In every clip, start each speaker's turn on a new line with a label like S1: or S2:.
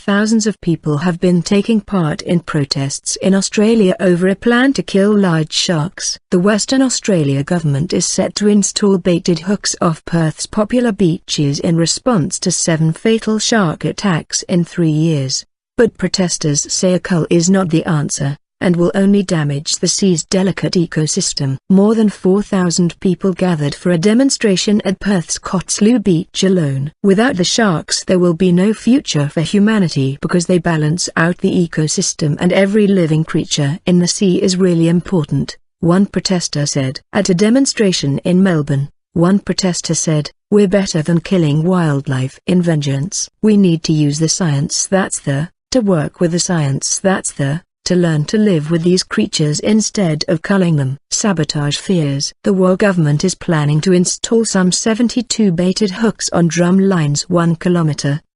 S1: Thousands of people have been taking part in protests in Australia over a plan to kill large sharks. The Western Australia government is set to install baited hooks off Perth's popular beaches in response to 7 fatal shark attacks in 3 years. But protesters say a cull is not the answer, and will only damage the sea's delicate ecosystem. More than 4,000 people gathered for a demonstration at Perth's Cottesloe beach alone. Without the sharks there will be no future for humanity because they balance out the ecosystem and every living creature in the sea is really important, one protester said. At a demonstration in Melbourne, one protester said, "We're better than killing wildlife in vengeance. We need to use the science to work with the science to learn to live with these creatures instead of culling them." Sabotage fears. The War government is planning to install some 72 baited hooks on drum lines 1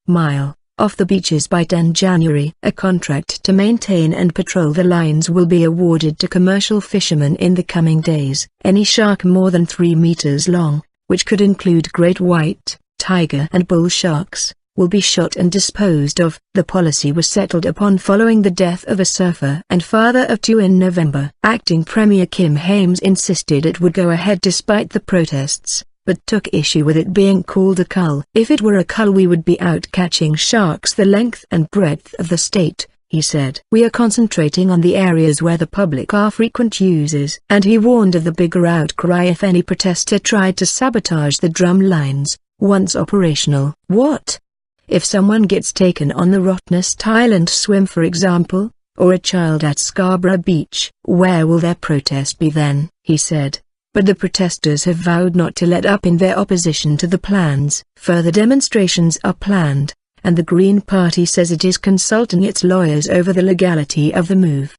S1: mile off the beaches by 10 January. A contract to maintain and patrol the lines will be awarded to commercial fishermen in the coming days. Any shark more than 3 meters long, which could include great white, tiger and bull sharks, will be shot and disposed of. The policy was settled upon following the death of a surfer and father of 2 in November. Acting Premier Kim Hames insisted it would go ahead despite the protests, but took issue with it being called a cull. "If it were a cull we would be out catching sharks the length and breadth of the state," he said. "We are concentrating on the areas where the public are frequent users." And he warned of the bigger outcry if any protester tried to sabotage the drum lines, once operational. What if someone gets taken on the Rottnest Island swim, for example, or a child at Scarborough Beach? Where will their protest be then? He said. But the protesters have vowed not to let up in their opposition to the plans. Further demonstrations are planned, and the Green Party says it is consulting its lawyers over the legality of the move.